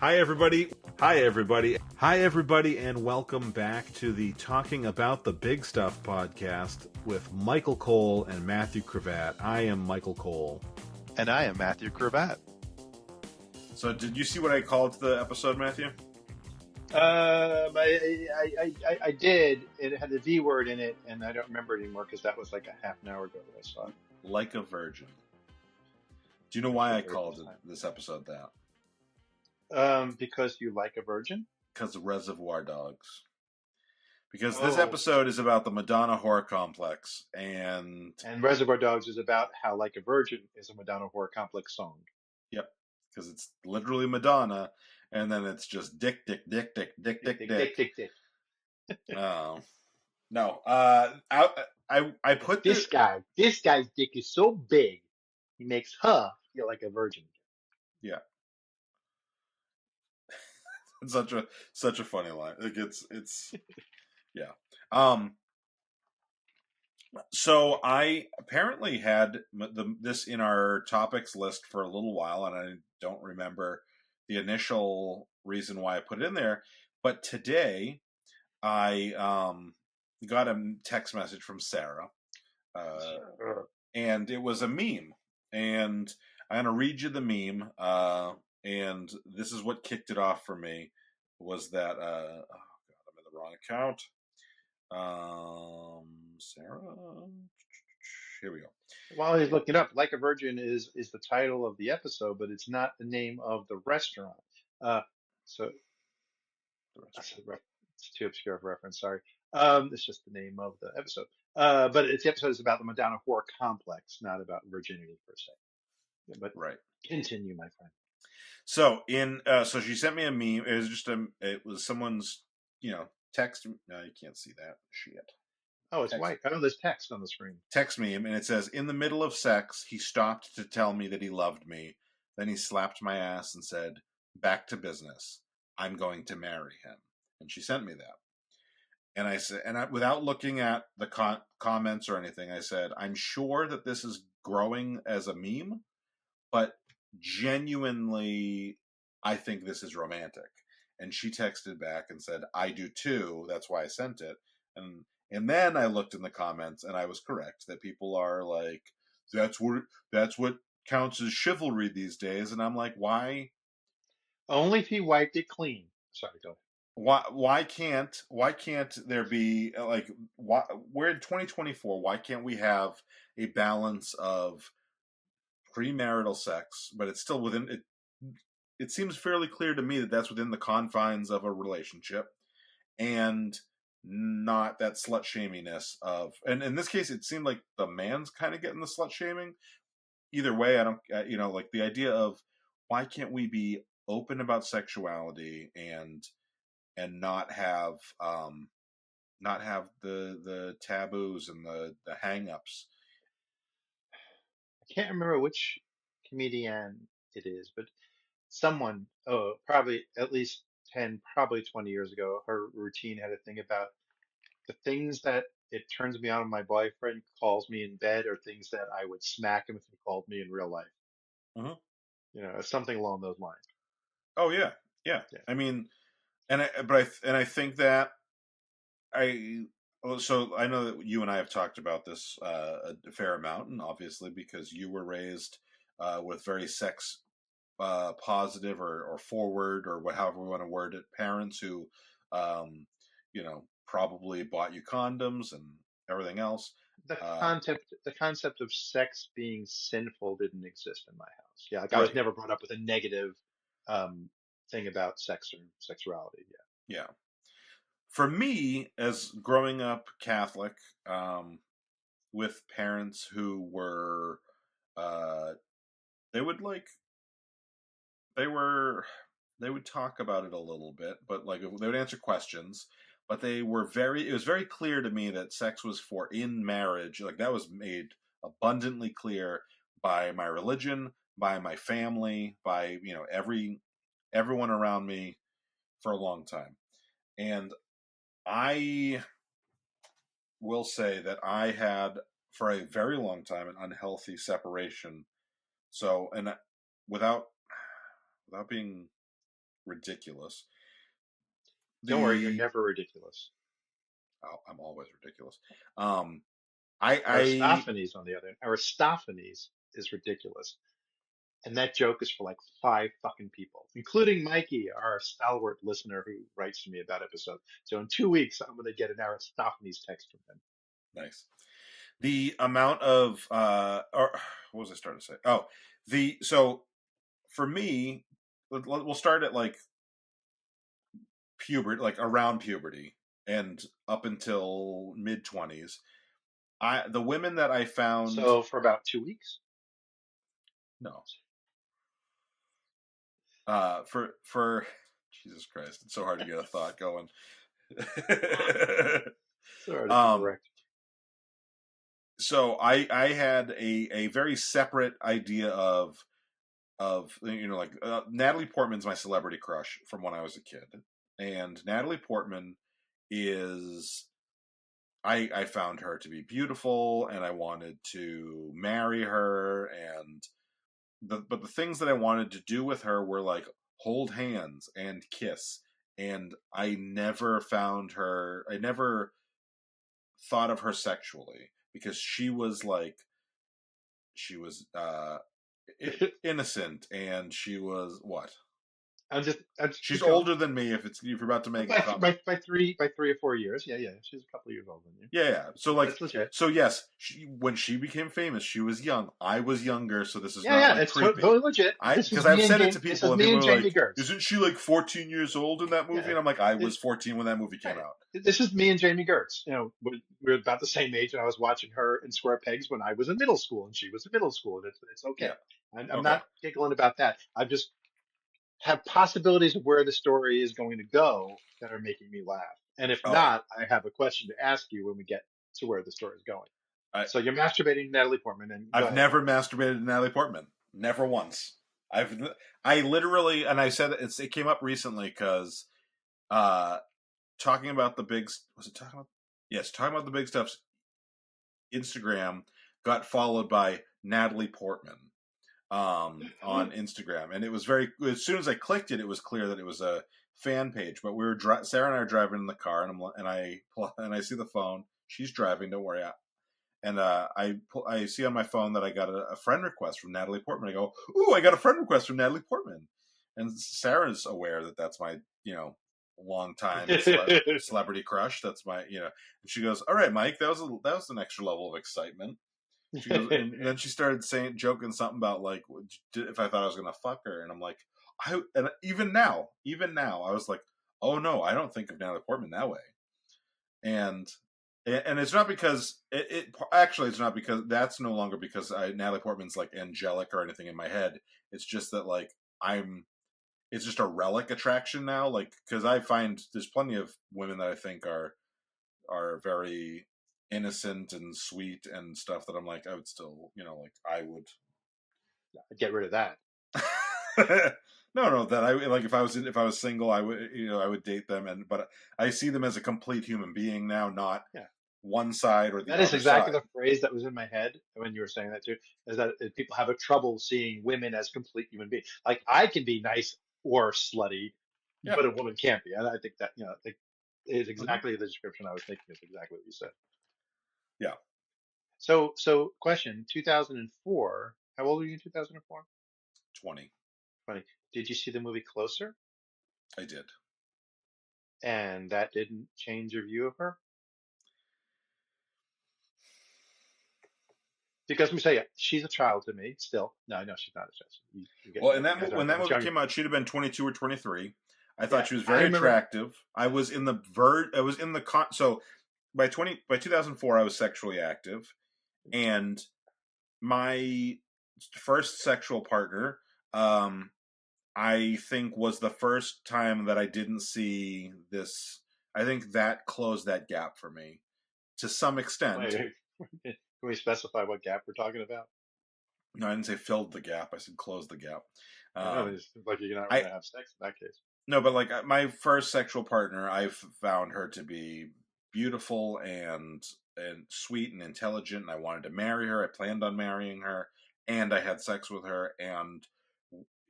Hi, everybody. Hi, everybody. Hi, everybody, and welcome back to the Talking About the Big Stuff podcast with Michael Cole and Matthew Cravat. I am Michael Cole. And I am Matthew Cravat. So, did you see what I called the episode, Matthew? I did. It had the V word in it, and I don't remember it anymore because that was like a half an hour ago that I saw it. Like a Virgin. Do you know why I called this episode that? Because you like a virgin? Because of Reservoir Dogs. Because this episode is about the Madonna horror complex, and Reservoir Dogs is about how Like a Virgin is a Madonna horror complex song. Yep, because it's literally Madonna, and then it's just dick. Oh no! I put this guy. This guy's dick is so big, he makes her feel like a virgin. Yeah. It's such a funny line. Like it's yeah. So I apparently had this in our topics list for a little while, and I don't remember the initial reason why I put it in there. But today, I got a text message from Sarah, and it was a meme. And I'm gonna read you the meme. And this is what kicked it off for me, was that oh god, I'm in the wrong account. Sarah, here we go. While he's looking up, Like a Virgin is the title of the episode, but it's not the name of the restaurant. So it's too obscure of a reference. Sorry. It's just the name of the episode. But the episode is about the Madonna horror complex, not about virginity per se. But right. Continue, my friend. So so she sent me a meme. It was just it was someone's, text. No, you can't see that. Shit. Oh, it's white. I know there's text on the screen. Text meme, and it says, "In the middle of sex, he stopped to tell me that he loved me. Then he slapped my ass and said, 'Back to business. I'm going to marry him.'" And she sent me that. And I said, without looking at the comments or anything, I said, "I'm sure that this is growing as a meme, but genuinely, I think this is romantic." And she texted back and said, "I do too. That's why I sent it." And then I looked in the comments, and I was correct that people are like, that's what counts as chivalry these days. And I'm like, why? Only if he wiped it clean. Sorry, go ahead. Why can't there be, like, we're in 2024. Why can't we have a balance of premarital sex, but it's still within it? It seems fairly clear to me that that's within the confines of a relationship, and not that slut shaminess of, and in this case it seemed like the man's kind of getting the slut shaming. Either way, I don't, like the idea of, why can't we be open about sexuality and not have the taboos and the hang-ups. I can't remember which comedian it is, but someone, probably at least 10, probably 20 years ago, her routine had a thing about the things that it turns me on when my boyfriend calls me in bed, or things that I would smack him if he called me in real life. Mm-hmm. Something along those lines. Oh yeah. I mean, I think that so I know that you and I have talked about this a fair amount, and obviously because you were raised with very sex positive or forward, or however we want to word it, parents who probably bought you condoms and everything else. The concept of sex being sinful didn't exist in my house. Yeah, like I Right. was never brought up with a negative thing about sex or sexuality. Yeah. For me, as growing up Catholic, with parents who were, they would talk about it a little bit, but like they would answer questions, but it was very clear to me that sex was for in marriage. Like that was made abundantly clear by my religion, by my family, by, everyone around me for a long time. And I will say that I had, for a very long time, an unhealthy separation. So, and without being ridiculous. Don't worry, you're never ridiculous. I'm always ridiculous. I Aristophanes, on the other hand, Aristophanes is ridiculous. And that joke is for like 5 fucking people, including Mikey, our stalwart listener who writes to me about episodes. So in 2 weeks, I'm going to get an Aristophanes text from him. nice. The amount of or what was I starting to say? Oh, so for me, we'll start at like puberty, like around puberty, and up until mid-20s. The women that I found, So for about 2 weeks. no, for Jesus Christ, it's so hard to get a thought going. Sorry to be um, direct. so I had a very separate idea of like Natalie Portman's my celebrity crush from when I was a kid, and Natalie Portman is I found her to be beautiful, and I wanted to marry her, and but the things that I wanted to do with her were like hold hands and kiss, and I never found her. I never thought of her sexually because she was innocent, and she was what? I'm just She's keep going. older than me. If you're about to make a comment. By 3 or 4 years. Yeah, yeah. She's a couple of years older than you. Yeah. So like, That's legit. so yes, when she became famous, she was young. I was younger, so this is Yeah, not yeah. like It's creepy. totally legit. Because I've said it to This people, is and me people and are Jamie like, Gertz. "Isn't she like 14 years old in that movie?" Yeah. And I'm like, "I was 14 when that movie came Right. out." This is me and Jamie Gertz. We're about the same age, and I was watching her in Square Pegs when I was in middle school, and she was in middle school, and it's okay. Yeah. I'm Okay. not giggling about that. I just have possibilities of where the story is going to go that are making me laugh. And if Oh, not, I have a question to ask you when we get to where the story is going. I So you're masturbating to Natalie Portman, and go I've ahead. never masturbated to Natalie Portman. Never once. I literally, and I said it came up recently because uh talking about the big was it talking about yes talking about the big stuff's Instagram got followed by Natalie Portman on Instagram, and it was very as soon as I clicked it, it was clear that it was a fan page. But we were Sarah and I are driving in the car, and I see the phone. She's driving. Don't worry. And I see on my phone that I got a friend request from Natalie Portman. I go, "Ooh, I got a friend request from Natalie Portman," and Sarah's aware that that's my long time celebrity crush. That's my And she goes, "All right, Mike, that was an extra level of excitement." She goes, and then she started joking something about like if I thought I was gonna fuck her, and I'm like, and even now, I was like, oh no, I don't think of Natalie Portman that way, and it's not because actually it's not because that's no longer because Natalie Portman's like angelic or anything in my head. It's just that like it's just a relic attraction now, like because I find there's plenty of women that I think are very innocent and sweet and stuff that I'm like I would still like I would Get rid of that. no that I like if I was single I would I would date them but I see them as a complete human being now, not Yeah. one side or the That is other exactly side. the phrase that was in my head when you were saying that too, is that people have a trouble seeing women as complete human beings. Like I can be nice or slutty, Yeah. but a woman can't be. And I think that, like, is Mm-hmm. exactly the description I was thinking is exactly what you said. Yeah. So question, 2004, how old were you in 2004? 20. Funny. Did you see the movie Closer? I did. And that didn't change your view of her? Because let me tell you, she's a child to me still. No, she's not a child. Well, You guys are when that much movie younger. came out, she'd have been 22 or 23. I Yeah, thought she was I very remember. attractive. I was in the so by 2004 I was sexually active, and my first sexual partner I think was the first time that I didn't see this. I think that closed that gap for me to some extent. Wait, can we specify what gap we're talking about? No, I didn't say filled the gap. I said closed the gap. I know Um, it's like you're not I going to have sex in that case. No, but like my first sexual partner, I found her to be beautiful and sweet and intelligent, and I wanted to marry her. I planned on marrying her, and I had sex with her, and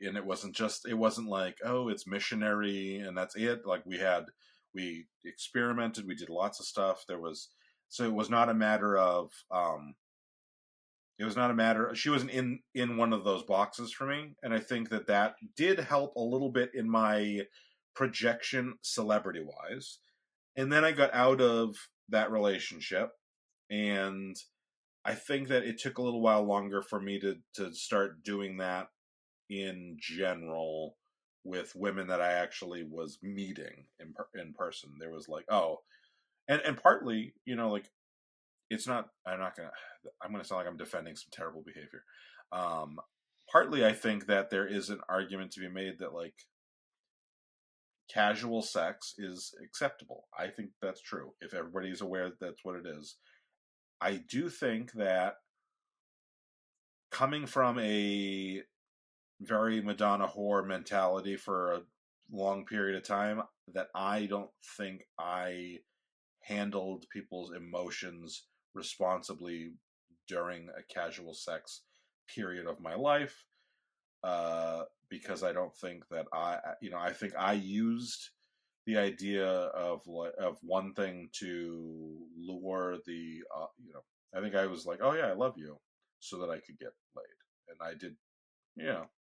and it wasn't like, oh, it's missionary and that's it. Like we experimented, we did lots of stuff. So it was not a matter of she wasn't in one of those boxes for me, and I think that did help a little bit in my projection celebrity wise. And then I got out of that relationship, and I think that it took a little while longer for me to start doing that in general with women that I actually was meeting in person. There was like, oh, and partly, like, it's not. I'm gonna sound like I'm defending some terrible behavior. Partly, I think that there is an argument to be made that like casual sex is acceptable. I think that's true if everybody's aware that that's what it is. I do think that coming from a very Madonna whore mentality for a long period of time, that I don't think I handled people's emotions responsibly during a casual sex period of my life. Because I don't think that I think I used the idea of one thing to lure I think I was like, oh yeah, I love you, so that I could get laid, and I did.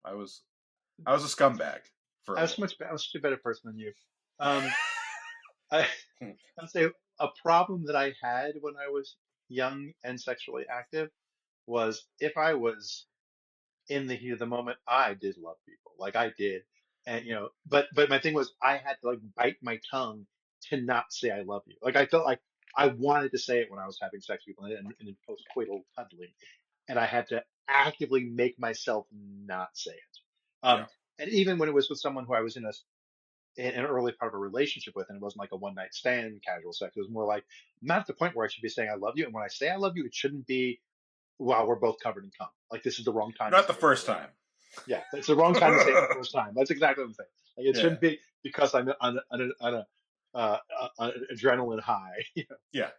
I was a scumbag for a little. I was such a better person than you. Um, I I'd say a problem that I had when I was young and sexually active was if I was in the heat of the moment, I did love people, like I did, and but my thing was I had to like bite my tongue to not say I love you. Like I felt like I wanted to say it when I was having sex with people and in post-coital cuddling, and I had to actively make myself not say it. Yeah, And even when it was with someone who I was in an early part of a relationship with, and it wasn't like a one night stand casual sex. It was more like I'm not at the point where I should be saying I love you, and when I say I love you, it shouldn't be while we're both covered in cum. Like this is the wrong time to not the say it. first time. Yeah, it's the wrong time to say it the first time. That's exactly what I'm saying. Like it Yeah, shouldn't be because I'm uh, an adrenaline high. yeah,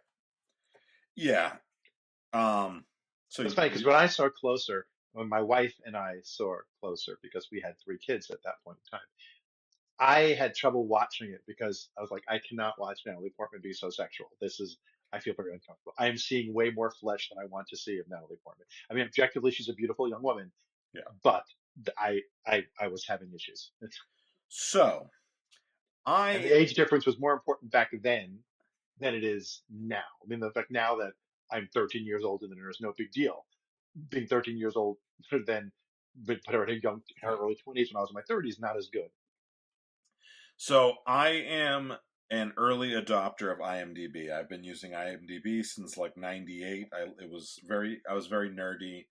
yeah. Um. So It's funny because when I saw Closer, when my wife and I saw Closer, because we had three kids at that point in time, I had trouble watching it because I was like, I cannot watch Natalie Portman be so sexual. I feel very uncomfortable. I am seeing way more flesh than I want to see of Natalie Portman. I mean, objectively, she's a beautiful young woman, yeah. but I was having issues. So And the I age difference was more important back then than it is now. I mean, the fact now that I'm 13 years old and there's no big deal. Being 13 years old then, but put her in her early 20s when I was in my 30s, not as good. I am an early adopter of IMDb. I've been using IMDb since like '98. I was very nerdy.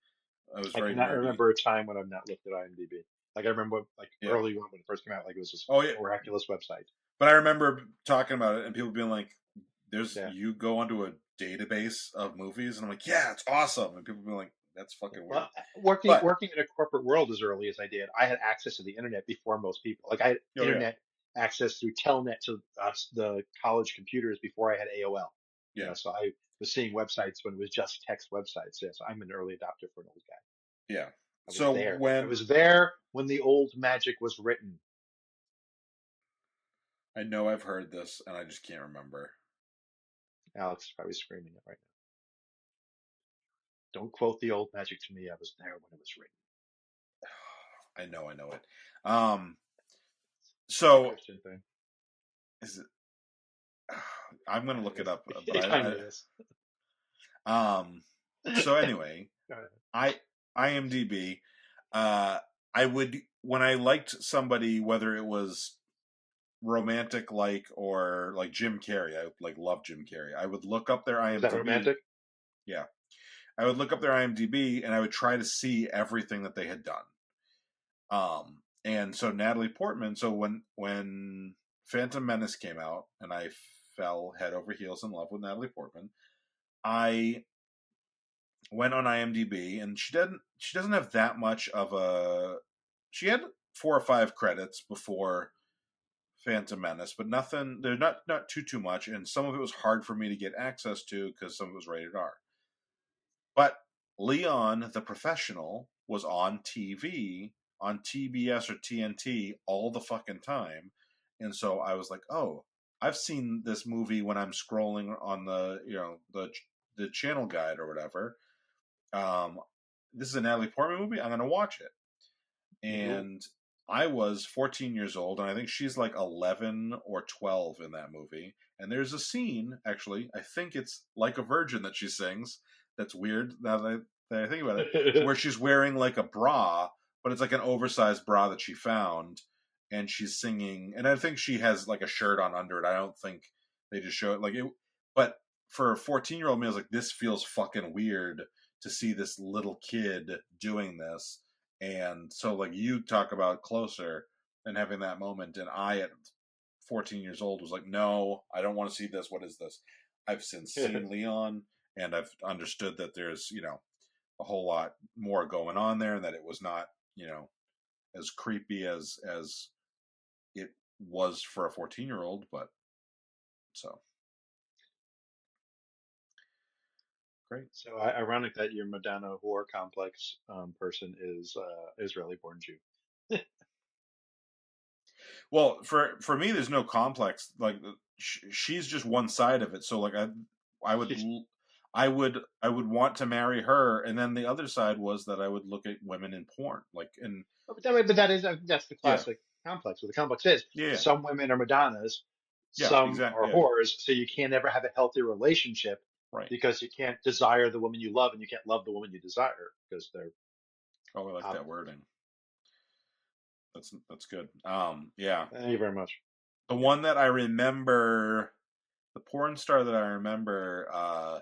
I was I very cannot nerdy. remember a time when I've not looked at IMDb. Like I remember, like Yeah. early on when it first came out, like it was this Oh yeah. miraculous website. But I remember talking about it and people being like, Yeah. you go onto a database of movies," and I'm like, "Yeah, it's awesome," and people being like, "That's fucking weird." Well, working But working in a corporate world as early as I did, I had access to the internet before most people. Like I had oh yeah, internet access through Telnet to us, the college computers before I had AOL. yeah, So I was seeing websites when it was just text websites. Yeah, so I'm an early adopter for an old guy. yeah. I was So there. I when was there when the old magic was written. I know I've heard this and I just can't remember. Alex is probably screaming it right now. Don't quote the old magic to me. I was there when it was written. I know it. Um, It's a so Christian thing. is it? I'm gonna Kind of look it is. up, but It kind of is. So anyway, I IMDb. Uh, I would when I liked somebody, whether it was romantic like or like Jim Carrey. I like love Jim Carrey. I would look up their Was that IMDb. romantic? Yeah, I would look up their IMDb and I would try to see everything that they had done. And so Natalie Portman. So when Phantom Menace came out, and I fell head over heels in love with Natalie Portman, I went on IMDb, and she doesn't have that much of a. She had 4 or 5 credits before Phantom Menace, but nothing. There's not too much, and some of it was hard for me to get access to because some of it was rated R. But Leon the Professional was on TV on TBS or TNT all the fucking time. And so I was like, oh, I've seen this movie when I'm scrolling on the channel guide or whatever. This is a Natalie Portman movie. I'm going to watch it. Nope. And I was 14 years old, and I think she's like 11 or 12 in that movie. And there's a scene, actually, I think it's Like a Virgin that she sings. That's weird now that I think about it, where she's wearing like a bra, but it's like an oversized bra that she found, and she's singing. And I think she has like a shirt on under it. I don't think they just show it like it. But for a 14-year-old me, I was like, this feels fucking weird to see this little kid doing this. And so, like, you talk about Closer and having that moment, and I, at 14 years old, was like, no, I don't want to see this. What is this? I've since seen Leon, and I've understood that there's, a whole lot more going on there, and that it was not, as creepy as it was for a 14-year-old, but so great. So ironic that your Madonna horror complex person is Israeli-born Jew. Well, for me, there's no complex. Like she's just one side of it. So like I would She's, I would I would want to marry her, and then the other side was that I would look at women in porn, like in but that's the yeah classic complex. What the complex is, yeah some women are Madonnas, yeah some exactly are yeah whores. So you can't ever have a healthy relationship right. because you can't desire the woman you love and you can't love the woman you desire because they're Oh, I like that opposite. wording. That's good. Yeah, Thank you very much. the one that I remember, the porn star that I remember,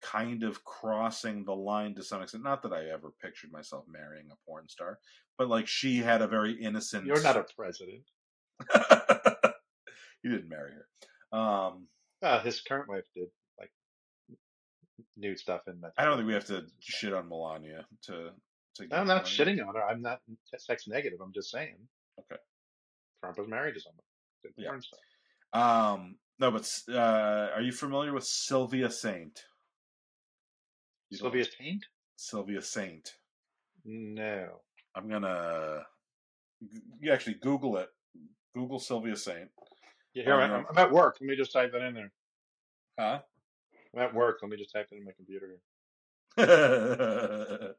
kind of crossing the line to some extent. Not that I ever pictured myself marrying a porn star, but like she had a very innocent. You're not a president. You didn't marry her. His current wife did like nude stuff in I don't Mexico think we have to and stuff. shit on Melania to I'm get not Melania. shitting on her. I'm not sex negative. I'm just saying Okay. Trump was married to someone. Did Yeah. porn stuff. No, but are you familiar with Sylvia Saint? You don't. Sylvia's taint? Sylvia Saint. No. I'm gonna. You actually Google it. Google Sylvia Saint Yeah, here on I'm, your. I'm at work. Let me just type that in there. Huh? I'm at work. Let me just type it in my computer here.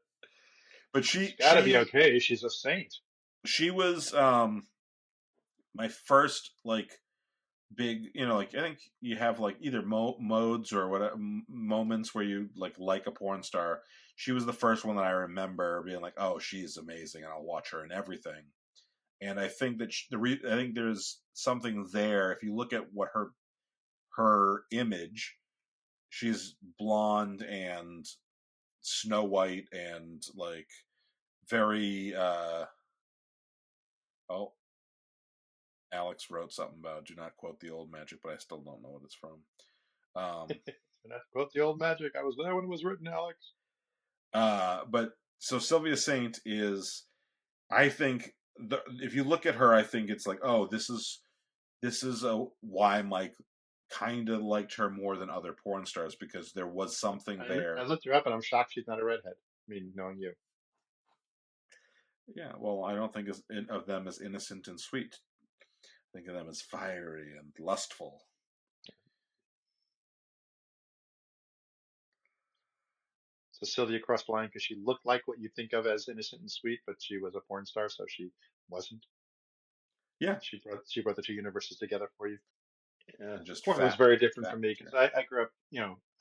But She's got to be okay. She's a saint. she was my first like big, like I think you have like either modes or what moments where you like a porn star. She was the first one that I remember being like, oh, she's amazing, and I'll watch her in everything. And I think that I think there's something there. If you look at what her image, she's blonde and Snow White and like very oh, Alex wrote something about do not quote the old magic, but I still don't know what it's from. And I quote the old magic. I was there when it was written, Alex. But so Sylvia Saint is, I think, if you look at her, I think it's like, oh, this is why Mike kind of liked her more than other porn stars, because there was something I there. looked her up and I'm shocked she's not a redhead. I mean, knowing you. Yeah, well, I don't think of them as innocent and sweet. I think of them as fiery and lustful. So Sylvia crossed the line because she looked like what you think of as innocent and sweet, but she was a porn star, so she wasn't. Yeah, She brought the two universes together for you. Yeah, and just porn was fat, very different for fat. me Yeah, because I grew up,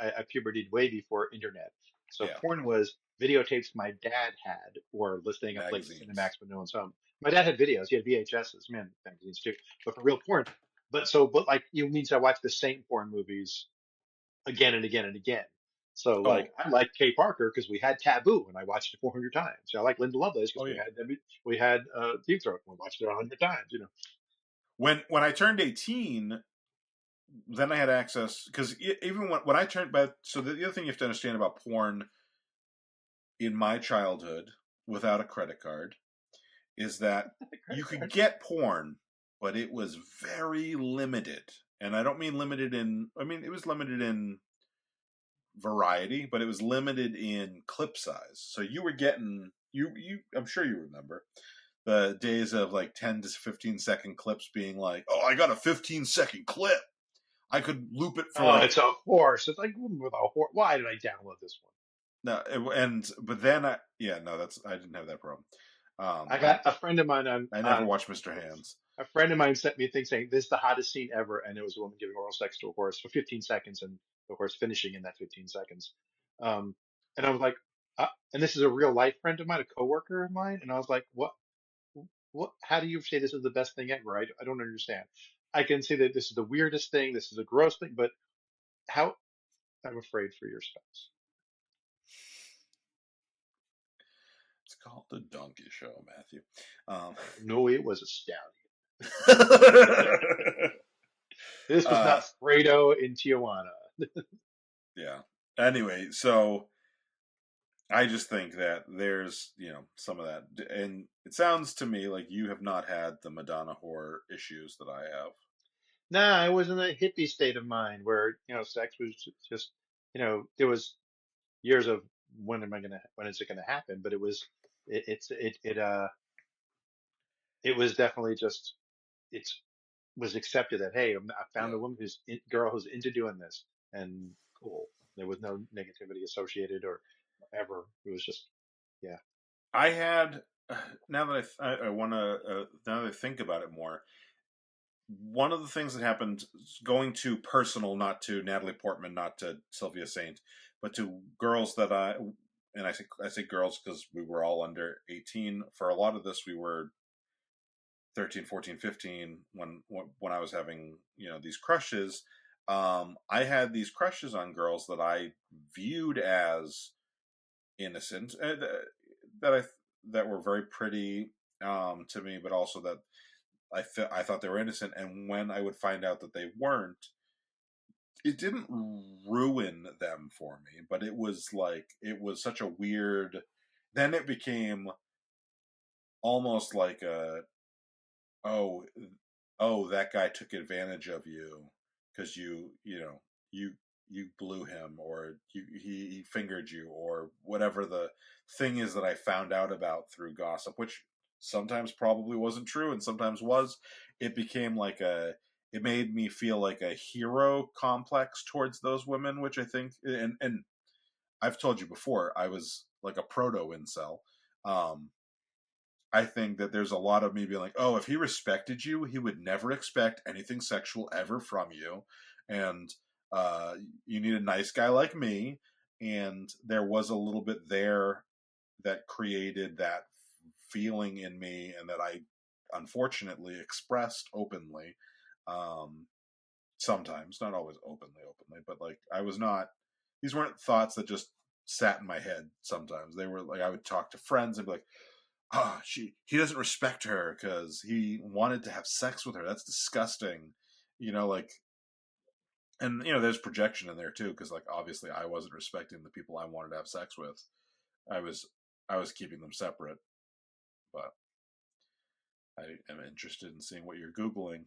I pubertied way before internet. So yeah. porn was videotapes my dad had or listing up late to Magazines. Cinemax when no one's home. My dad had videos. He had VHSs, man, magazines too, but for real porn. But like you means I watched the same porn movies again and again and again. So Oh, like I like Kay Parker because we had Taboo and I watched it 400 times. I like Linda Lovelace oh because yeah. we had Deep Throat and we watched it 100 times. When I turned 18, then I had access, because even when I turned back. So the other thing you have to understand about porn in my childhood, without a credit card, is that you could get porn, but it was very limited. And I don't mean limited in. I mean it was limited in variety, but it was limited in clip size. So you were getting I'm sure you remember the days of like 10 to 15-second clips being like, oh, I got a 15-second clip. I could loop it for Oh, like it's a horse. It's like with a horse. Why did I download this one? no, but then I didn't have that problem. I got a friend of mine I never on watched Mr. Hands. a friend of mine sent me a thing saying this is the hottest scene ever, and it was a woman giving oral sex to a horse for 15 seconds, and the horse finishing in that 15 seconds. Um, and I was like, and this is a real life friend of mine, a coworker of mine, and I was like, what? What? How do you say this is the best thing ever? I don't understand. I can say that this is the weirdest thing, this is a gross thing, but how? I'm afraid for your spouse. It's called the Donkey Show, Matthew. Um, No, it was a stallion. uh, This was not Fredo in Tijuana. yeah. Anyway, so I just think that there's, some of that. And it sounds to me like you have not had the Madonna horror issues that I have. Nah, I was in a hippie state of mind where, sex was just, there was years of when is it gonna happen? But it was, it, it's, it was definitely just, it's was accepted that, hey, I found Yeah. a woman girl who's into doing this, and cool. There was no negativity associated or ever. It was just, yeah. I had, now that I want to, now that I think about it more, one of the things that happened, going to personal, not to Natalie Portman, not to Sylvia Saint, but to girls that and I say girls because we were all under 18. For a lot of this, we were 13, 14, 15 when I was having, these crushes. I had these crushes on girls that I viewed as innocent, that were very pretty to me, but also that I thought they were innocent, and when I would find out that they weren't, it didn't ruin them for me, but it was such a weird. Then it became almost like oh that guy took advantage of you because you you blew him, or he fingered you, or whatever the thing is that I found out about through gossip, which sometimes probably wasn't true and sometimes was. It became like it made me feel like a hero complex towards those women, which I think, and I've told you before, I was like a proto incel. um I think that there's a lot of me being like, oh, if he respected you, he would never expect anything sexual ever from you. And uh, you need a nice guy like me. And there was a little bit there that created that feeling in me, and that I unfortunately expressed openly. Um, Sometimes, not always openly, but like I was not, these weren't thoughts that just sat in my head sometimes. They were like, I would talk to friends and be like, he doesn't respect her because he wanted to have sex with her. That's disgusting. Like, and there's projection in there too, because like obviously I wasn't respecting the people I wanted to have sex with. I was I was keeping them separate. But I am interested in seeing what you're googling.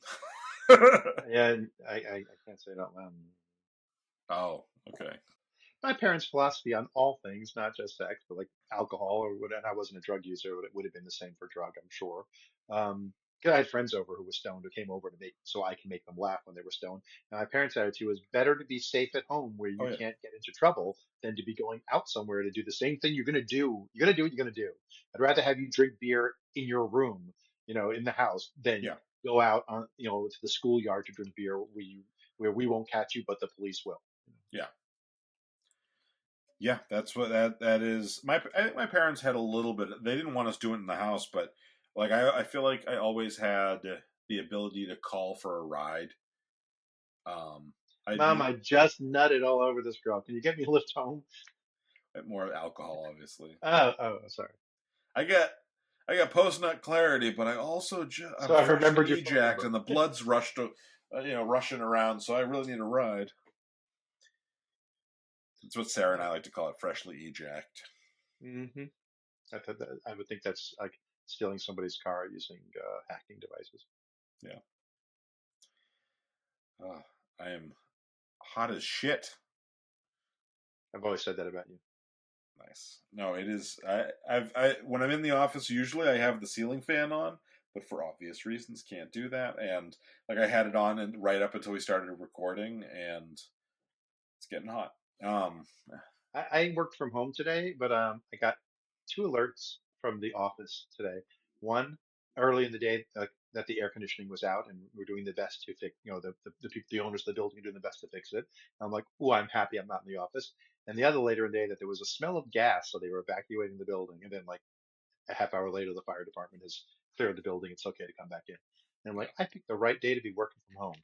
Yeah, I can't say it out loud. Oh, okay. My parents' philosophy on all things, not just sex, but like alcohol or whatever. I wasn't a drug user, but it would have been the same for drug, I'm sure. Um, 'Cause I had friends over who were stoned who came over to make so I can make them laugh when they were stoned. And my parents' attitude was better to be safe at home where Oh you yeah, can't get into trouble than to be going out somewhere to do the same thing you're gonna do. You're gonna do what you're gonna do. I'd rather have you drink beer in your room, in the house, than yeah, go out on, to the schoolyard to drink beer where we won't catch you, but the police will. yeah. Yeah, that's what that is. I think my parents had a little bit. They didn't want us doing it in the house, but like I feel like I always had the ability to call for a ride. I'd Mom, be I just nutted all over this girl. Can you get me a lift home? more alcohol, obviously. Oh, sorry. I get I got post nut clarity, but I'm So I freshly remembered your phone ejacked, number. and the blood's rushing around. So I really need a ride. That's what Sarah and I like to call it, freshly ejacked. Mm-hmm. I would think that's like stealing somebody's car using hacking devices. Yeah, uh, I am hot as shit. I've always said that about you. Nice. No, it is. When I'm in the office, usually I have the ceiling fan on, but for obvious reasons, can't do that. And like I had it on and right up until we started recording, and it's getting hot. Um, I worked from home today, but I got two alerts from the office today. One, early in the day, that the air conditioning was out, and we're doing the best to fix. The owners of the building are doing the best to fix it. I'm like, oh, I'm happy I'm not in the office. And the other later in the day that there was a smell of gas, so they were evacuating the building. And then like a half hour later, the fire department has cleared the building. It's okay to come back in. And I'm like, yeah. I picked the right day to be working from home.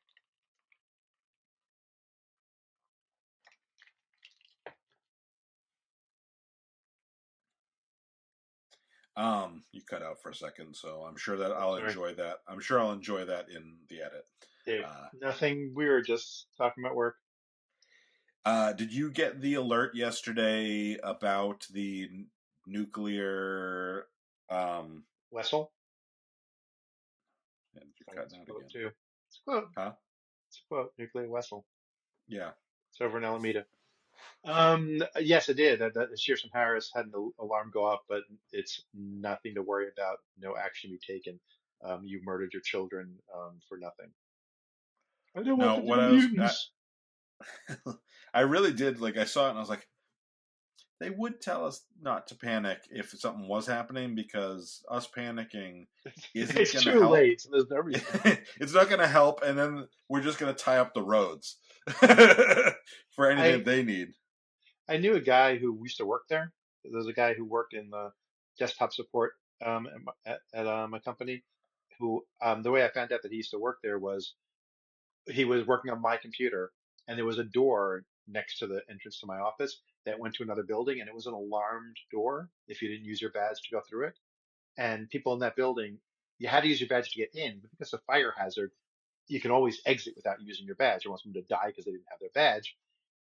You cut out for a second, so I'm sure that Oh, I'll sorry. enjoy that. I'm sure I'll enjoy that in the edit. Dave, Uh, nothing. We were just talking about work. did you get the alert yesterday about the nuclear? Wessel. And you're That's cutting a out quote again, too. It's a quote. huh? It's a quote. Nuclear Wessel. Yeah. It's over in Alameda. Yes, it did. That Shearson Harris had an alarm go off, but it's nothing to worry about. No action be taken. You murdered your children for nothing. I don't want No, them to what be I was, mutants. I really did. Like I saw it, and I was like, they would tell us not to panic if something was happening because us panicking isn't It's going to too help. late, so there's no reason to panic. It's not going to help, and then we're just going to tie up the roads for anything I they need. I knew a guy who used to work there. There's a guy who worked in the desktop support at a company. Who the way I found out that he used to work there was he was working on my computer, and there was a door next to the entrance to my office that went to another building, and it was an alarmed door if you didn't use your badge to go through it. And people in that building, you had to use your badge to get in, but because of fire hazard, you can always exit without using your badge. You want someone to die because they didn't have their badge.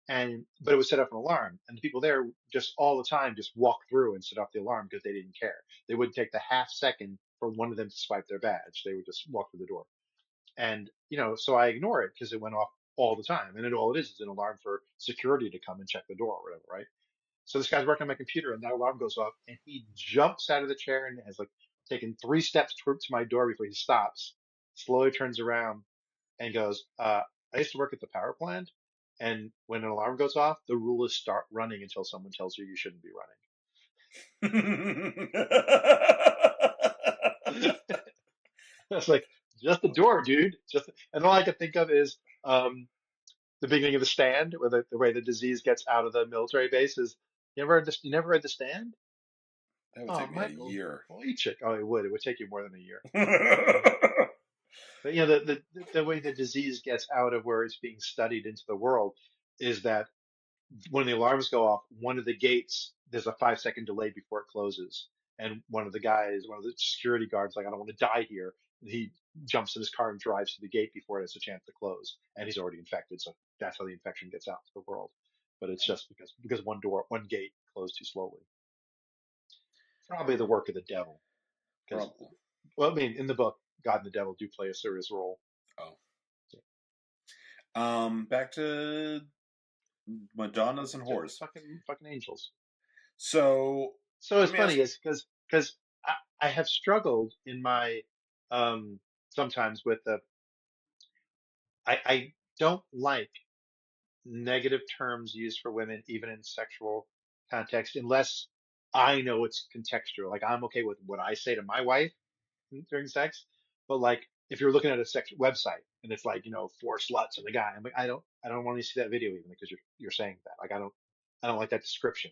And but it would set off an alarm, and the people there just all the time just walk through and set off the alarm because they didn't care. They wouldn't take the half second for one of them to swipe their badge. They would just walk through the door. And, so I ignore it because it went off all the time. And all it is an alarm for security to come and check the door or whatever, right? So this guy's working on my computer and that alarm goes off and he jumps out of the chair and has like taken 3 steps to my door before he stops, slowly turns around and goes, I used to work at the power plant. And when an alarm goes off, the rule is start running until someone tells you you shouldn't be running. That's like, just the door, dude. And all I could think of is, the beginning of The Stand, where the way the disease gets out of the military base is. You never read The Stand? That would Oh, take me a Michael, year. Wojcik. Oh, it would. It would take you more than a year. But the way the disease gets out of where it's being studied into the world is that when the alarms go off, one of the gates, there's a 5 second delay before it closes. And one of the security guards, like, I don't want to die here. And he jumps in his car and drives to the gate before it has a chance to close. And he's already infected. So that's how the infection gets out to the world. But it's just because one gate closed too slowly. Probably the work of the devil. Because, Probably. well, I mean, in the book, God and the devil do play a serious role. Oh. Back to Madonnas and Just whores. fucking angels. So So it's let me ask. funny is because I have struggled in my sometimes with the I don't like negative terms used for women even in sexual context unless I know it's contextual. Like I'm okay with what I say to my wife during sex, but like if you're looking at a sex website and it's like four sluts and the guy, I'm like I don't want to see that video even because you're saying that. Like I don't like that description.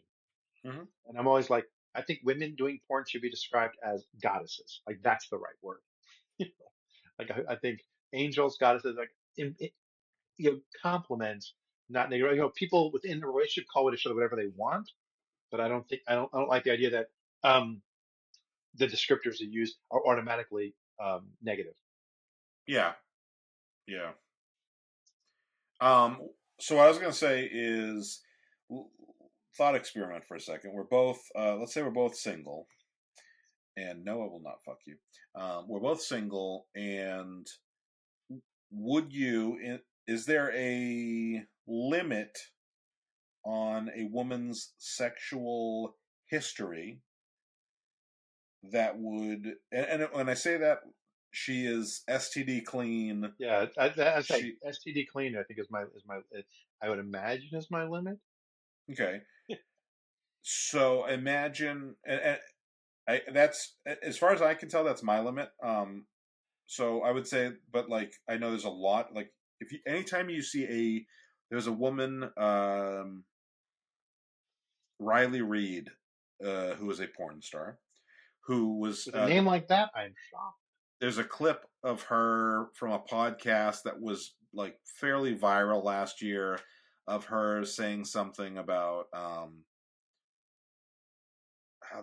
Mm-hmm. And I'm always like, I think women doing porn should be described as goddesses. Like that's the right word. Like I think angels, goddesses, like compliments, not negative. People within the relationship call it each other whatever they want, but I don't like the idea that um the descriptors you use are automatically negative. Yeah. Yeah. Um. So what I was gonna say is, thought experiment for a second. We're both. Let's say we're both single, and no, I will not fuck you. We're both single, and would you? Is there a limit on a woman's sexual history that would, and when I say that, she is STD clean. Yeah, I say She STD clean. I think I would imagine is my limit. okay. So imagine, that's as far as I can tell, that's my limit. So I would say, but like I know there's a lot. Like if you, anytime you see there's a woman, Riley Reid, who is a porn star, who was With a name like that, I'm shocked. there's a clip of her from a podcast that was like fairly viral last year of her saying something about how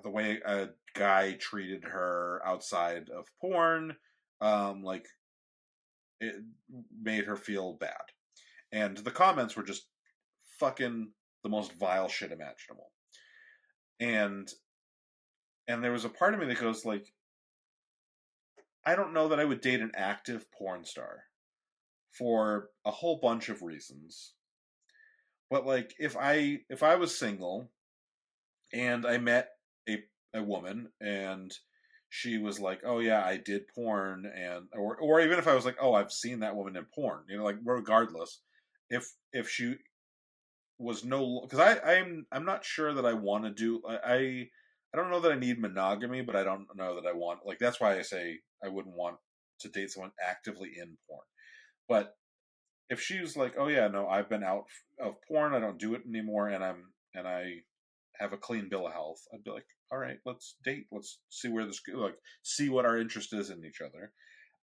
the way a guy treated her outside of porn, like it made her feel bad, and the comments were just fucking the most vile shit imaginable. And there was a part of me that goes like, I don't know that I would date an active porn star for a whole bunch of reasons. But like if I was single and I met a woman and she was like, "Oh yeah, I did porn," and or even if I was like, "Oh, I've seen that woman in porn," like regardless, if she was no, because I'm not sure that I want to do I don't know that I need monogamy, but I don't know that I want, like, that's why I say I wouldn't want to date someone actively in porn. But if she was like, "Oh yeah, no, I've been out of porn. I don't do it anymore, and I have a clean bill of health," I'd be like, "All right, let's date. Let's see where this like see what our interest is in each other."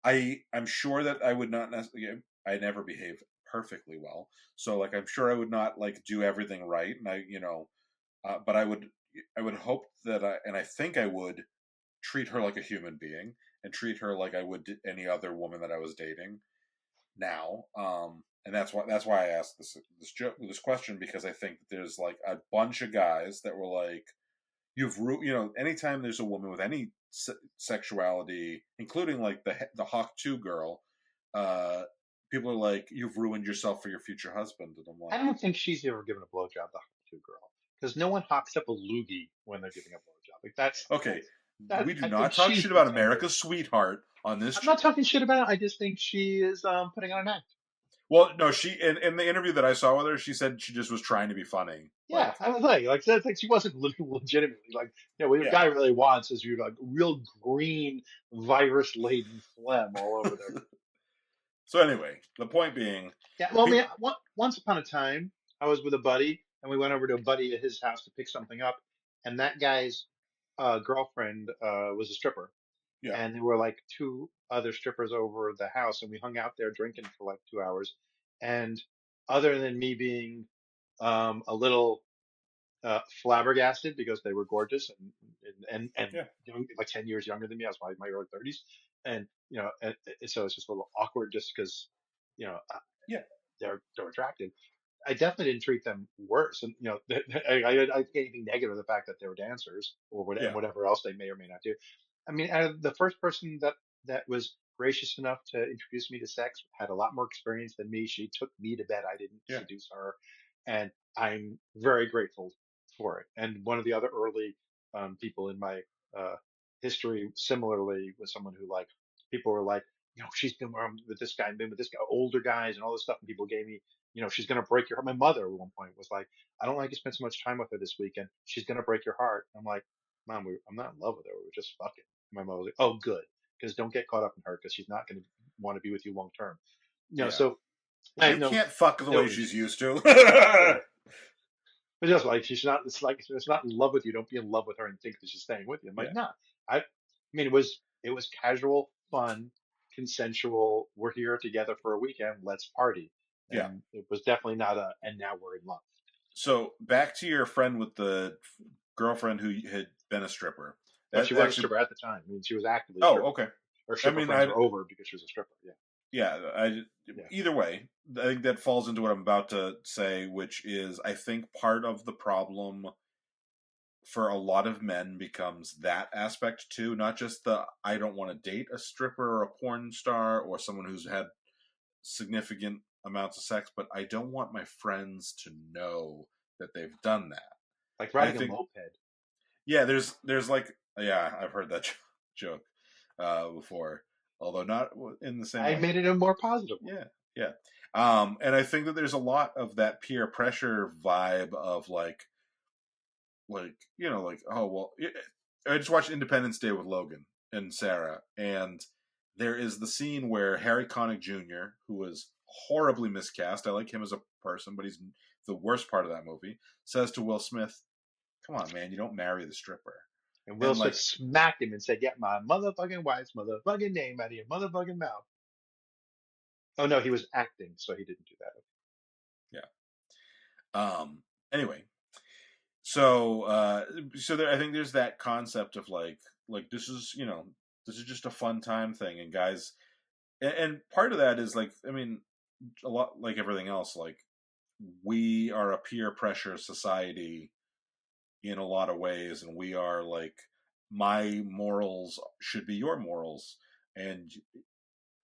I'm sure that I would not necessarily. I never behave perfectly well, so like I'm sure I would not like do everything right, and but I would hope that I think I would treat her like a human being and treat her like I would any other woman that I was dating now. And that's why I asked this question, because I think that there's like a bunch of guys that were like, anytime there's a woman with any sexuality, including like the Hawk 2 girl, uh, people are like, "You've ruined yourself for your future husband," and I'm I like, don't think she's ever given a blowjob to a girl because no one hawks up a loogie when they're giving a blowjob. Like okay, that. we do I think not talk she's shit about pretending. America's sweetheart on this. I'm not talking shit about it. I just think she is putting on an act. Well, no, she in the interview that I saw with her, she said she just was trying to be funny. Yeah, Like, I was like that's like she wasn't legitimately like, what your yeah. guy really wants is you like real green virus laden phlegm all over there. So anyway, the point being, Yeah, well, I mean, people, once upon a time, I was with a buddy, and we went over to a buddy at his house to pick something up, and that guy's girlfriend was a stripper, yeah, and there were like two other strippers over the house, and we hung out there drinking for like 2 hours, and other than me being a little flabbergasted because they were gorgeous and yeah, young, like 10 years younger than me. I was probably in my early 30s, and so it's just a little awkward just because you know uh, yeah, they're attractive. I definitely didn't treat them worse, and I think anything negative of the fact that they were dancers or yeah, whatever else they may or may not do. I mean, the first person that was gracious enough to introduce me to sex had a lot more experience than me. She took me to bed. I didn't yeah, seduce her, and I'm very grateful for it. And one of the other early people in my uh, history, similarly, was someone who like people were like, she's been with this guy, and been with this guy, older guys, and all this stuff, and people gave me she's going to break your heart. My mother at one point was like, I don't like to spend so much time with her this weekend. She's going to break your heart. I'm like, Mom, I'm not in love with her. We were just fucking. My mother was like, oh, good. Because don't get caught up in her because she's not going to want to be with you long term. yeah. So I You have can't fuck the no way she's issues. used to. Yeah. But just like she's not, it's like it's not in love with you. Don't be in love with her and think that she's staying with you. I'm like, Yeah, nah. I mean, it was casual, fun, consensual. We're here together for a weekend. Let's party. yeah. And it was definitely not a. And now we're in love. So back to your friend with the girlfriend who had been a stripper. But she That was a actually, stripper at the time. I mean, she was actively a oh, stripper. okay. Her I stripper mean, friends were over because she was a stripper. Yeah, yeah, yeah. either way, I think that falls into what I'm about to say, which is I think part of the problem for a lot of men becomes that aspect too, not just the I don't want to date a stripper or a porn star or someone who's had significant amounts of sex, but I don't want my friends to know that they've done that. Like And I riding a think, moped. yeah, there's like, yeah, I've heard that joke before, although not in the same I way. made it a more positive one. Yeah, yeah. And I think that there's a lot of that peer pressure vibe of like like, oh well, I just watched Independence Day with Logan and Sarah, and there is the scene where Harry Connick Jr., who was horribly miscast, I like him as a person, but he's the worst part of that movie, says to Will Smith, "Come on, man, you don't marry the stripper." And Will And Smith like, smacked him and said, "Get my motherfucking wife's motherfucking name out of your motherfucking mouth." Oh no, he was acting, so he didn't do that. yeah. Anyway, so there, I think there's that concept of like this is just a fun time thing, and guys, and part of that is like, I mean, a lot like everything else, like we are a peer pressure society in a lot of ways, and we are like, my morals should be your morals, and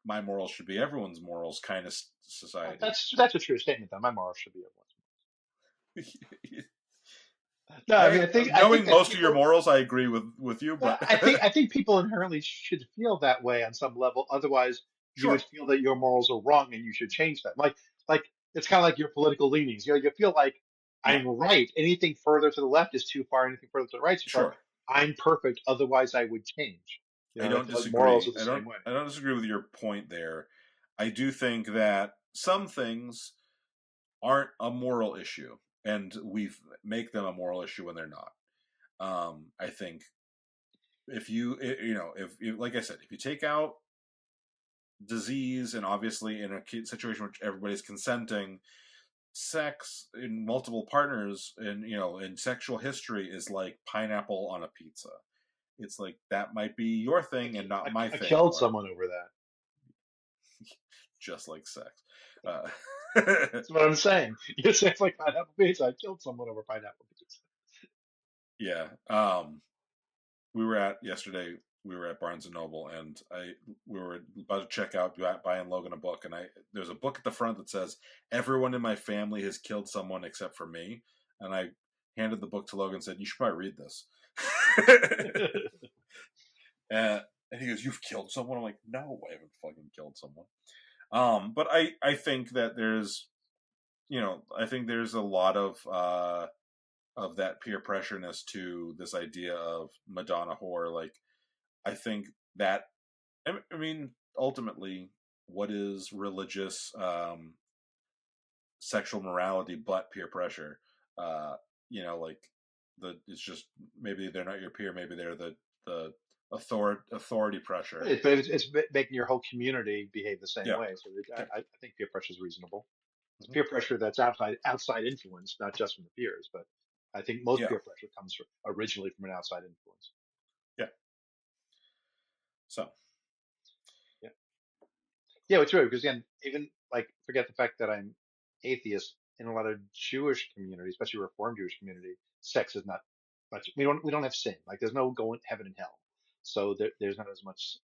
my morals should be everyone's morals kind of society. That's a true statement, though. My morals should be everyone's. No, I mean, I think Knowing that most of your people. morals, I agree with you, but I think people inherently should feel that way on some level. Otherwise, you would sure, feel that your morals are wrong and you should change them. Like it's kind of like your political leanings. You know, you feel like yeah, I'm right. Anything further to the left is too far. Anything further to the right is too far. sure. I'm perfect. Otherwise, I would change. You I know, I don't feel like morals are disagree. the same way. I don't disagree with your point there. I do think that some things aren't a moral issue, and we make them a moral issue when they're not. I think if if like I said, if you take out disease, and obviously in a situation which everybody's consenting, sex in multiple partners and in sexual history is like pineapple on a pizza. It's like that might be your thing and not my I thing, killed or someone over that. just like sex. Uh, That's what I'm saying. You say it's like pineapple pizza. I killed someone over pineapple pizza. yeah. We were at yesterday. We were at Barnes and Noble, and we were about to check out buying Logan a book, and there's a book at the front that says everyone in my family has killed someone except for me, and I handed the book to Logan and said, "You should probably read this." And he goes, "You've killed someone?" I'm like, "No, I haven't fucking killed someone." But I think that there's I think there's a lot of that peer pressureness to this idea of Madonna whore. Like, I think that, I mean, ultimately, what is religious sexual morality but peer pressure? Like it's just, maybe they're not your peer, maybe they're the authority pressure. But it's making your whole community behave the same Yeah, way. So yeah, I think peer pressure is reasonable. It's mhm. peer pressure that's outside influence, not just from the peers. But I think most Yeah, peer pressure comes originally from an outside influence. yeah. So Yeah, yeah, it's true because again, even like forget the fact that I'm atheist. In a lot of Jewish communities, especially Reformed Jewish community, sex is not much. We don't have sin. Like there's no going heaven and hell, so there's not as much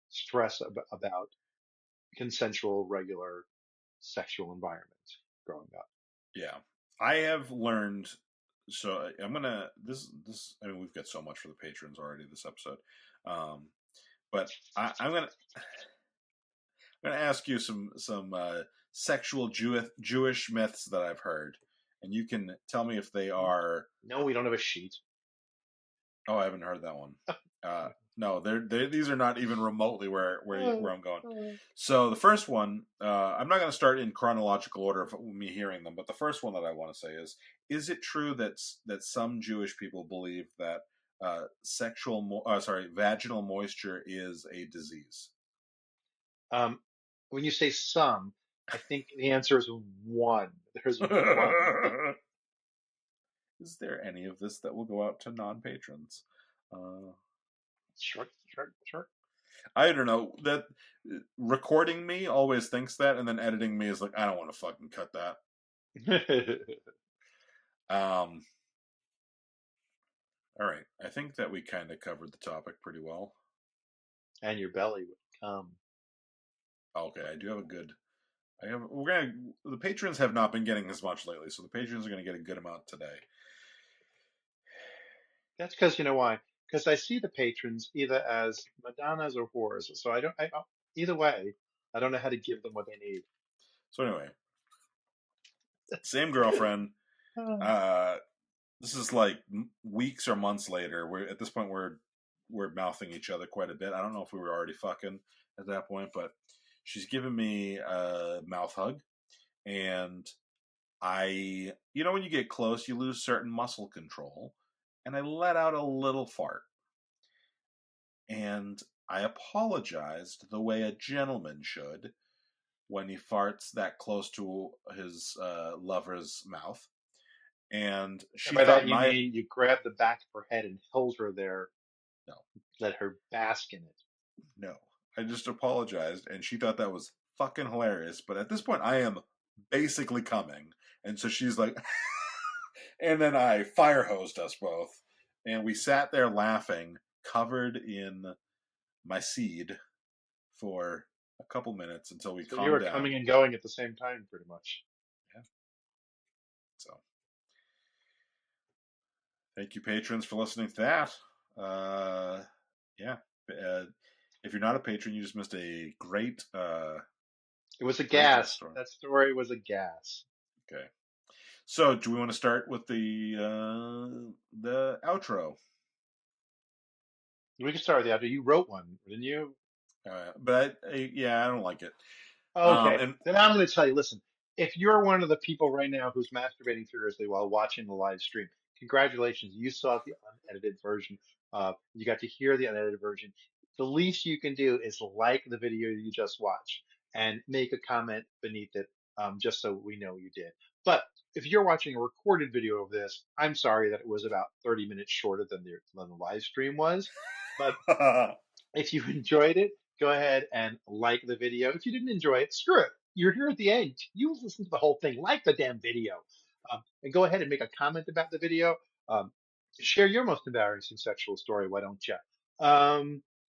stress about consensual, regular sexual environment growing up. yeah, I have learned. So I'm gonna this. I mean, we've got so much for the patrons already this episode, um, but I'm gonna ask you some sexual Jewish myths that I've heard, and you can tell me if they are. No, we don't have a sheet. Oh, I haven't heard that one. No, these are not even remotely where I'm going. So the first one, I'm not going to start in chronological order of me hearing them, but the first one that I want to say is it true that some Jewish people believe that vaginal moisture is a disease? Um, when you say some, I think the answer is one. There's one. Is there any of this that will go out to non-patrons? Uh, Sure, sure, sure. I don't know. That recording me always thinks that, and then editing me is like, I don't want to fucking cut that. Um, all right. I think that we kind of covered the topic pretty well. And your belly would come. Okay, I do have a good The patrons have not been getting as much lately, so the patrons are gonna get a good amount today. That's because you know why? Because I see the patrons either as Madonnas or whores. So I don't. Either way, I don't know how to give them what they need. So anyway, same girlfriend. Uh, Uh, this is like weeks or months later. We're at this point we're mouthing each other quite a bit. I don't know if we were already fucking at that point, but she's giving me a mouth hug, and when you get close, you lose certain muscle control, and I let out a little fart, and I apologized the way a gentleman should when he farts that close to his lover's mouth. And and she by thought that you my mean you grab the back of her head and hold her there, no, let her bask in it. no. I just apologized, and she thought that was fucking hilarious. But at this point, I am basically coming, and so she's like, and then I fire hosed us both, and we sat there laughing, covered in my seed, for a couple minutes until we So you calmed were coming down. and going at the same time, pretty much. Yeah. So thank you, patrons, for listening to that. Yeah. If you're not a patron, you just missed a great, It was a great little gas. story. That story was a gas. Okay. So, do we want to start with the outro? We can start with the outro. You wrote one, didn't you? But yeah, I don't like it. Okay, And then I'm going to tell you. Listen, if you're one of the people right now who's masturbating furiously while watching the live stream, congratulations, you saw the unedited version. You got to hear the unedited version. The least you can do is like the video you just watched and make a comment beneath it, just so we know you did. But if you're watching a recorded video of this, I'm sorry that it was about 30 minutes shorter than the live stream was. But if you enjoyed it, go ahead and like the video. If you didn't enjoy it, screw it. You're here at the end. You listen to the whole thing. Like the damn video. And go ahead and make a comment about the video. Um, share your most embarrassing sexual story. Why don't you?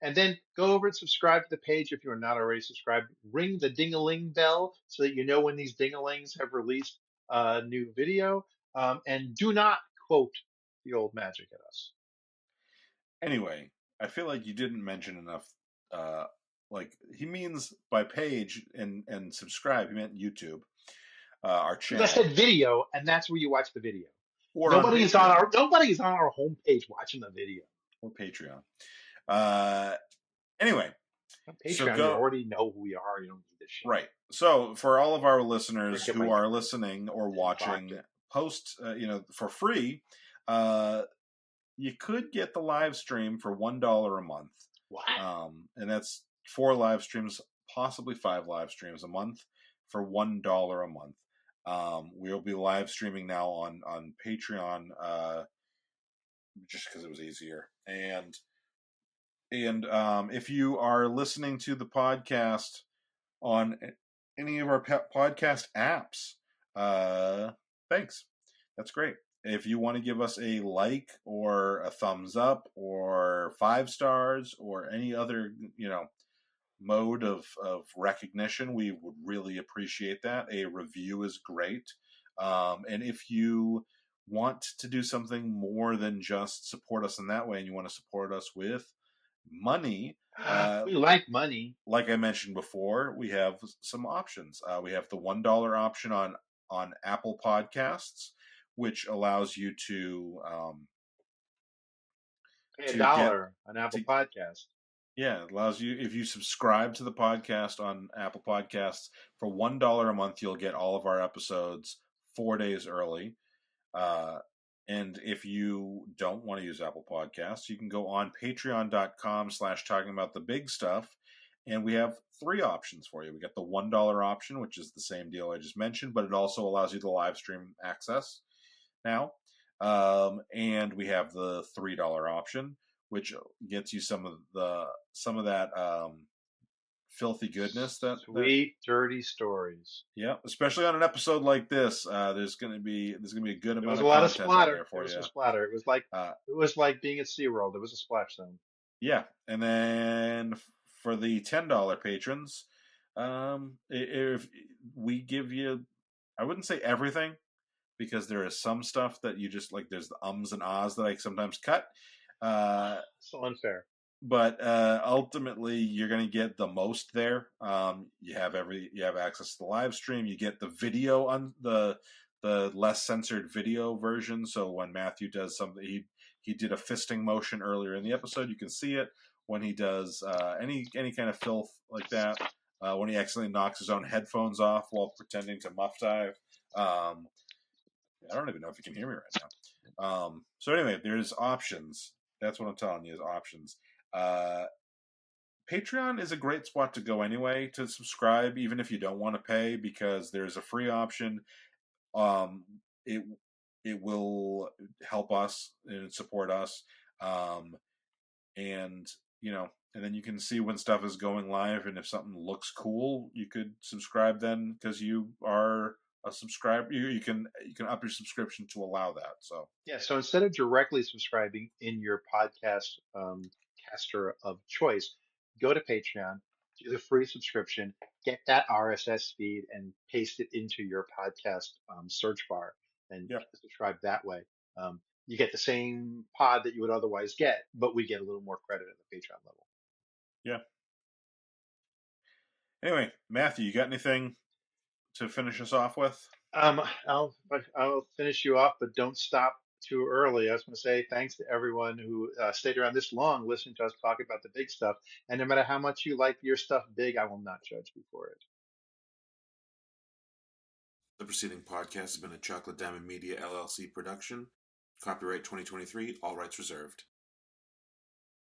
And then go over and subscribe to the page if you are not already subscribed. Ring the ding-a-ling bell so that you know when these ding-a-lings have released a new video. And do not quote the old magic at us. anyway, I feel like you didn't mention enough. Like he means by page and subscribe. He meant YouTube, our Because I channel, said video, and that's where you watch the video. or on Nobody's on our homepage watching the video. or Patreon. Uh, anyway, On so Patreon, you go already know who we are. You don't need this shit. right. So for all of our listeners Get who my are listening or watching vodka. post, for free, you could get the live stream for $1 a month. What? And that's 4 live streams, possibly 5 live streams a month for $1 a month. We'll be live streaming now on Patreon, just because it was easier. And if you are listening to the podcast on any of our podcast apps, thanks. That's great. If you want to give us a like or a thumbs up or 5 stars or any other, mode of recognition, we would really appreciate that. A review is great. And if you want to do something more than just support us in that way and you want to support us with money, We like money. like I mentioned before, we have some options. We have the $1 option on Apple Podcasts, which allows you to Pay a get dollar on Apple to Podcast. yeah, it allows you, if you subscribe to the podcast on Apple Podcasts for $1 a month, you'll get all of our episodes 4 days early. And if you don't want to use Apple Podcasts, you can go on patreon.com/talking about the big stuff. And we have 3 options for you. We got the $1 option, which is the same deal I just mentioned, but it also allows you the live stream access now. And we have the $3 option, which gets you some of that filthy goodness that Sweet, dirty stories. yeah, especially on an episode like this. There's gonna be a good There was amount a of lot of content on splatter. there There for was you. some splatter. It was like being at SeaWorld. There was a splash zone. Yeah, and then for the $10 patrons, If we give you, I wouldn't say everything, because there is some stuff that you just like. There's the ums and ahs that I sometimes cut. So unfair. But ultimately, you're going to get the most there. You have access to the live stream. You get the video on the less censored video version. So when Matthew does something, he did a fisting motion earlier in the episode. You can see it when he does any kind of filth like that. When he accidentally knocks his own headphones off while pretending to muff dive. I don't even know if you can hear me right now. So anyway, there's options. That's what I'm telling you is options. Uh, Patreon is a great spot to go anyway to subscribe, even if you don't want to pay, because there's a free option. Um, it it will help us and support us, and and then you can see when stuff is going live, and if something looks cool, you could subscribe then because you are a subscriber. You can up your subscription to allow that. So Yeah, so instead of directly subscribing in your podcast caster of choice, go to Patreon, do the free subscription, get that RSS feed, and paste it into your podcast search bar and yeah, subscribe that way. You get the same pod that you would otherwise get, but we get a little more credit at the Patreon level. yeah. Anyway, Matthew, you got anything to finish us off with? Um, I'll I'll finish you off, but don't stop too early. I was going to say thanks to everyone who stayed around this long listening to us talk about the big stuff. And no matter how much you like your stuff big, I will not judge you for it. The preceding podcast has been a Chocolate Diamond Media LLC production. Copyright 2023, all rights reserved.